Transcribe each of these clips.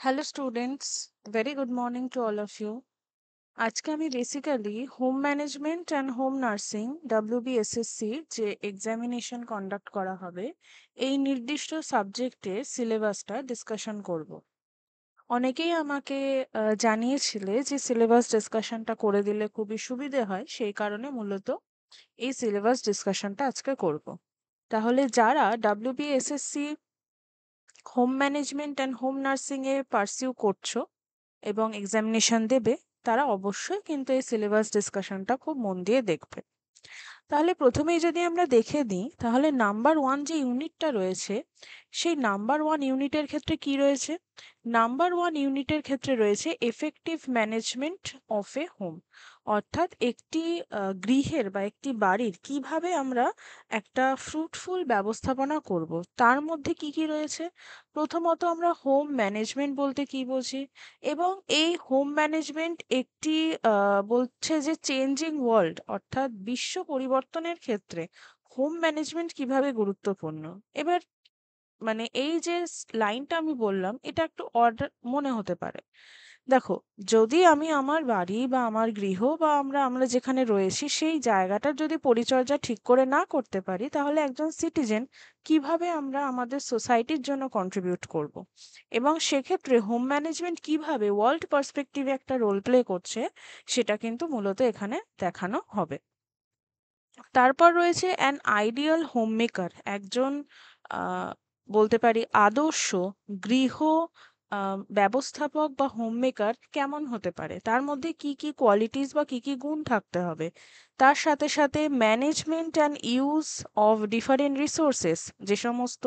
Hello students, very good morning to all of you. আজকে আমি basically home management and home nursing WBSSC যে examination conduct করা হবে এই নির্দিষ্ট সাবজেক্টের সিলেবাসটা ডিসকাশন করব। অনেকেই আমাকে জানিয়েছিলে যে সিলেবাস ডিসকাশনটা করে দিলে খুবই সুবিধে হয়, সেই কারণে মূলত এই সিলেবাস ডিসকাশনটা আজকে করব। তাহলে যারা WBSSC home management and home nursing A pursue করছো এবং এক্সামিনেশন দেবে, তারা অবশ্যই কিন্তু এই সিলেবাস ডিসকাশনটা খুব মন দিয়ে দেখবে। তাহলে প্রথমেই যদি আমরা দেখে নিই, তাহলে নাম্বার 1 যে ইউনিটটা রয়েছে, সেই নাম্বার 1 ইউনিটের ক্ষেত্রে কি রয়েছে? নাম্বার 1 ইউনিটের ক্ষেত্রে রয়েছে effective management of A home. অর্থাৎ একটি গৃহের বা একটি বাড়ির কিভাবে আমরা একটা ফ্রুটফুল ব্যবস্থাপনা করব, তার মধ্যে কি কি রয়েছে। প্রথমত আমরা হোম ম্যানেজমেন্ট বলতে কি বুঝি, এবং এই হোম ম্যানেজমেন্ট একটি বলছে যে চেঞ্জিং ওয়ার্ল্ড, অর্থাৎ বিশ্ব পরিবর্তনের ক্ষেত্রে হোম ম্যানেজমেন্ট কিভাবে গুরুত্বপূর্ণ। এবার মানে এই যে লাইনটা আমি বললাম, এটা একটু অড মনে হতে পারে। দেখো, যদি আমি আমার বাড়ি বা আমার গৃহ বা আমরা আমরা যেখানে রয়েছি সেই জায়গাটার যদি পরিচর্যা ঠিক করে না করতে পারি, তাহলে একজন সিটিজেন কিভাবে আমরা আমাদের সোসাইটির জন্য কন্ট্রিবিউট করব। এবং সেক্ষেত্রে হোম ম্যানেজমেন্ট কিভাবে ওয়ার্ল্ড পার্সপেক্টিভে একটা রোল প্লে করছে, সেটা কিন্তু মূলত এখানে দেখানো হবে। তারপর রয়েছে অ্যান আইডিয়াল হোম মেকার, একজন বলতে পারি আদর্শ গৃহ ব্যবস্থাপক বা হোম মেকার কেমন হতে পারে, তার মধ্যে কি কি কোয়ালিটিস বা কি কি গুণ থাকতে হবে। তার সাথে সাথে management and use of different resources, যে সমস্ত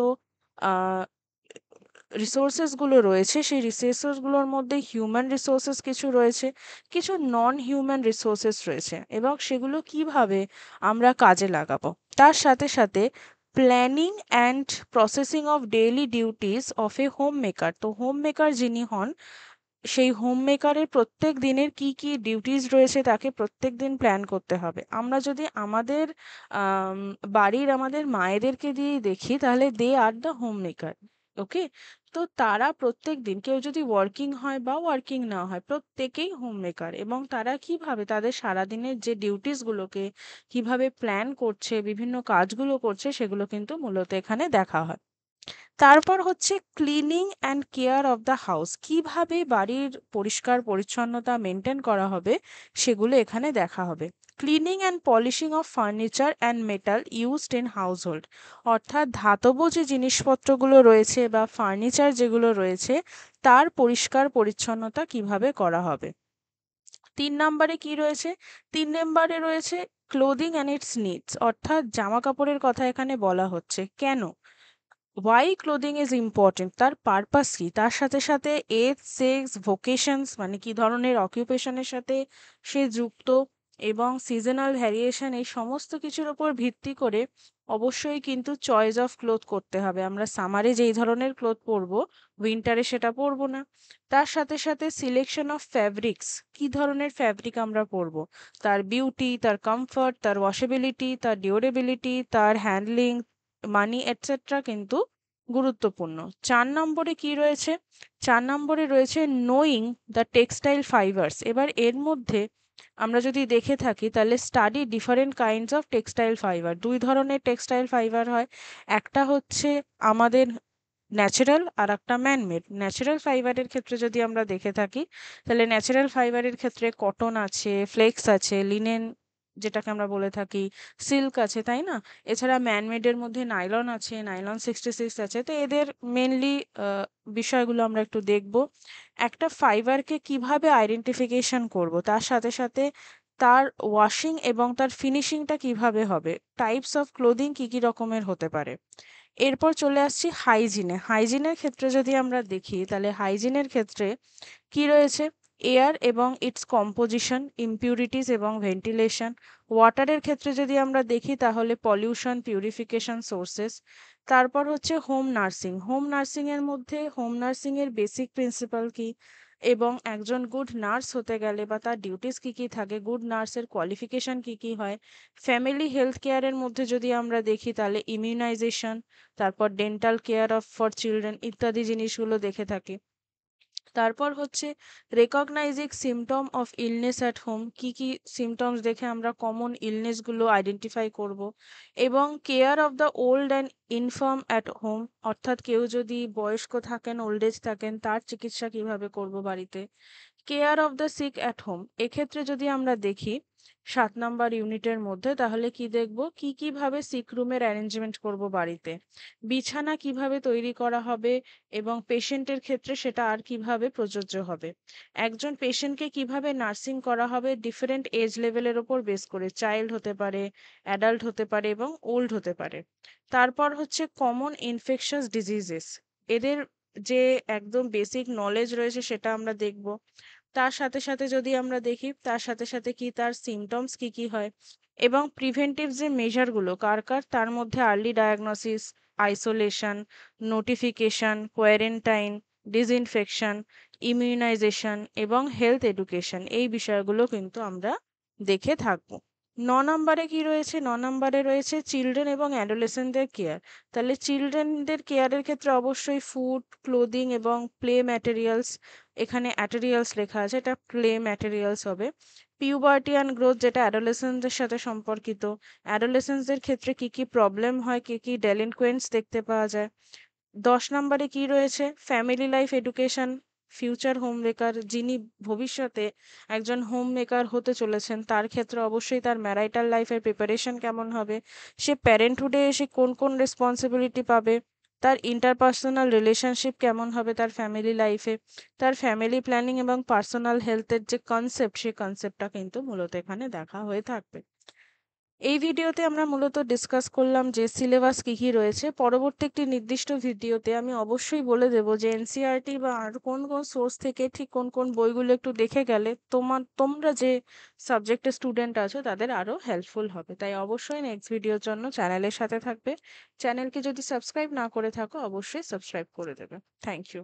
রিসোর্সেসগুলো রয়েছে সেই রিসোর্সেসগুলোর মধ্যে হিউম্যান রিসোর্সেস কিছু রয়েছে, কিছু নন হিউম্যান রিসোর্সেস রয়েছে, এবং সেগুলো কিভাবে আমরা কাজে লাগাবো। তার সাথে সাথে planning and processing of daily duties of A home maker, তো হোম মেকার যিনি হন, সেই হোম মেকারের প্রত্যেক দিনের কি কি ডিউটিস রয়েছে তাকে প্রত্যেক দিন প্ল্যান করতে হবে। আমরা যদি আমাদের আম, বাড়ির আমাদের মায়েদেরকে দিয়েই দেখি, তাহলে দে আর দ্য হোম মেকার। ওকে, তো তারা প্রত্যেক দিন, কেউ যদি ওয়ার্কিং হয় বা ওয়ার্কিং না হয়, প্রত্যেকেই হোম মেকার, এবং তারা কিভাবে তাদের সারাদিনের যে ডিউটিস গুলোকে কিভাবে প্ল্যান করছে, বিভিন্ন কাজগুলো করছে, সেগুলো কিন্তু মূলত এখানে দেখা হয়। তারপর হচ্ছে cleaning and care of the house, কিভাবে বাড়ির পরিষ্কার পরিচ্ছন্নতা মেনটেন করা হবে, সেগুলো এখানে দেখা হবে। Cleaning and polishing of furniture and metal used in household, অর্থাৎ ধাতব যে জিনিসপত্রগুলো রয়েছে বা ফার্নিচার যেগুলো রয়েছে, তার পরিষ্কার পরিচ্ছন্নতা কিভাবে করা হবে। 3 নম্বরে কি রয়েছে? 3 নম্বরে রয়েছে ক্লোদিং অ্যান্ড ইটস নিডস, অর্থাৎ জামা কাপড়ের কথা এখানে বলা হচ্ছে। কেন, ওয়াই ক্লোদিং ইজ ইম্পর্টেন্ট, তার পারপাস কি, তার সাথে সাথে এজ, সেক্স, ভোকেশনস মানে কি ধরনের অকুপেশনের সাথে সে যুক্ত, এবং সিজনাল ভ্যারিয়েশন, এই সমস্ত কিছুর উপর ভিত্তি করে অবশ্যই কিন্তু চয়েস অফ ক্লোথ করতে হবে। আমরা সামারে যেই ধরনের ক্লোথ পরবো, উইন্টারে সেটা পরবো না। তার সাথে সাথে সিলেকশন অফ ফ্যাব্রিক্স, কি ধরনের ফ্যাব্রিক আমরা পরবো, তার বিউটি, তার কমফর্ট, তার ওয়াশেবিলিটি, তার ডিউরেবিলিটি, তার হ্যান্ডলিং, মানি এটসেট্রা কিন্তু গুরুত্বপূর্ণ। 4 নম্বরে কি রয়েছে? 4 নম্বরে রয়েছে নোয়িং দ্য টেক্সটাইল ফাইবার্স। এবার এর মধ্যে আমরা যদি দেখে থাকি, তাহলে study different kinds of textile fibre. 2 ধরনের টেক্সটাইল ফাইবার হয়, একটা হচ্ছে আমাদের ন্যাচারাল, আর একটা ম্যানমেড। ন্যাচারাল ফাইবারের ক্ষেত্রে যদি আমরা দেখে থাকি, তাহলে ন্যাচারাল ফাইবারের ক্ষেত্রে কটন আছে, ফ্লেক্স আছে, লিনেন যেটাকে আমরা বলে থাকি, সিল্ক আছে, তাই না? এছাড়া ম্যানমেডের মধ্যে নাইলন আছে, নাইলন 66 আছে। তো এদের মেনলি বিষয়গুলো আমরা একটু দেখব। একটা ফাইবারকে কিভাবে আইডেন্টিফিকেশন করব, তার সাথে সাথে তার ওয়াশিং এবং তার ফিনিশিংটা কিভাবে হবে, টাইপস অফ ক্লোদিং কি কি রকমের হতে পারে। এরপর চলে আসছি হাইজিনে। হাইজিনের ক্ষেত্রে যদি আমরা দেখি, তাহলে হাইজিনের ক্ষেত্রে কি রয়েছে? এয়ার এবং ইটস কম্পোজিশন, ইমপিউরিটিস এবং ভেন্টিলেশন। ওয়াটারের ক্ষেত্রে যদি আমরা দেখি, তাহলে পলিউশন, পিউরিফিকেশন সোর্সেস। তারপর হচ্ছে হোম নার্সিং। হোম নার্সিং এর মধ্যে হোম নার্সিং এর বেসিক প্রিন্সিপাল কি, এবং একজন গুড নার্স হতে গেলে বা তার ডিউটিস কি কি থাকে, গুড নার্সের কোয়ালিফিকেশন কি কি হয়। ফ্যামিলি হেলথ কেয়ারের মধ্যে যদি আমরা দেখি, তাহলে ইমিউনাইজেশন, তারপর dental care of for children ইত্যাদি জিনিসগুলো দেখে থাকি। তারপর হচ্ছে recognising symptom of illness at home, কি কি সিমটমস দেখে আমরা কমন ইলনেসগুলো আইডেন্টিফাই করব, এবং care of the old and infirm at home, অর্থাৎ কেউ যদি বয়স্ক থাকেন, ওল্ড এজ থাকেন, তার চিকিৎসা কিভাবে করব বাড়িতে। Care of the sick at home, এক্ষেত্রে যদি আমরা দেখি 7 নম্বর ইউনিটের মধ্যে, তাহলে কি দেখব, কি কিভাবে সিক রুমের অ্যারেঞ্জমেন্ট করব বাড়িতে, বিছানা কিভাবে তৈরি করা হবে এবং পেশেন্টের ক্ষেত্রে সেটা আর কিভাবে প্রযোজ্য হবে, একজন পেশেন্টকে কিভাবে নার্সিং করা হবে ডিফারেন্ট এজ লেভেলের ওপর বেস করে, চাইল্ড হতে পারে, অ্যাডাল্ট হতে পারে এবং ওল্ড হতে পারে। তারপর হচ্ছে কমন ইনফেকশাস ডিজিজেস, এদের যে একদম বেসিক নলেজ রয়েছে সেটা আমরা দেখব। তার সাথে সাথে যদি আমরা দেখি তার সাথে সাথে কি তার সিমটমস কি কি হয়, এবং প্রিভেন্টিভ যে মেজারগুলো কার কার, তার মধ্যে early diagnosis, isolation, notification, quarantine, disinfection, immunization এবং হেলথ এডুকেশন, এই বিষয়গুলো কিন্তু আমরা দেখে থাকবো। 9 নম্বরে কি রয়েছে, 9 নম্বরে রয়েছে চিলড্রেন এবং অ্যাডোলেসেন্টদের কেয়ার। তাহলে চিলড্রেনদের কেয়ারের ক্ষেত্রে অবশ্যই ফুড, ক্লোদিং এবং প্লে ম্যাটেরিয়ালস, এখানে অ্যাটেরিয়ালস লেখা আছে, এটা প্লে ম্যাটেরিয়ালস হবে। পিউবার্টি অ্যান্ড গ্রোথ, যেটা অ্যাডোলেসেন্সদের সাথে সম্পর্কিত, অ্যাডোলেসেন্সদের ক্ষেত্রে কি কি প্রবলেম হয়, কি কি ডেলিনকুয়েন্টস দেখতে পাওয়া যায়। 10 নম্বরে কি রয়েছে, family life education, future home maker, যিনি ভবিষ্যতে একজন হোম মেকার হতে চলেছেন তার ক্ষেত্রে অবশ্যই তার ম্যারাইটাল লাইফের প্রিপারেশন কেমন হবে, সে প্যারেন্টহুডে এসে কোন কোন রেসপন্সিবিলিটি পাবে, তার ইন্টারপার্সোনাল রিলেশনশিপ কেমন হবে তার ফ্যামিলি লাইফে, তার ফ্যামিলি প্ল্যানিং এবং পার্সোনাল হেলথের যে কনসেপ্ট, সেই কনসেপ্টটা কিন্তু মূলত এখানে দেখা হয়ে থাকবে। এই ভিডিওতে আমরা মূলত ডিসকাস করলাম যে সিলেবাস কী কী রয়েছে। পরবর্তী একটি নির্দিষ্ট ভিডিওতে আমি অবশ্যই বলে দেব যে এনসিইআরটি বা আর কোন কোন সোর্স থেকে ঠিক কোন কোন বইগুলো একটু দেখে গেলে তোমরা যে সাবজেক্টের স্টুডেন্ট আছো তাদের আরও হেল্পফুল হবে। তাই অবশ্যই নেক্সট ভিডিওর জন্য চ্যানেলের সাথে থাকবে। চ্যানেলকে যদি সাবস্ক্রাইব না করে থাকো অবশ্যই সাবস্ক্রাইব করে দেবে। Thank you.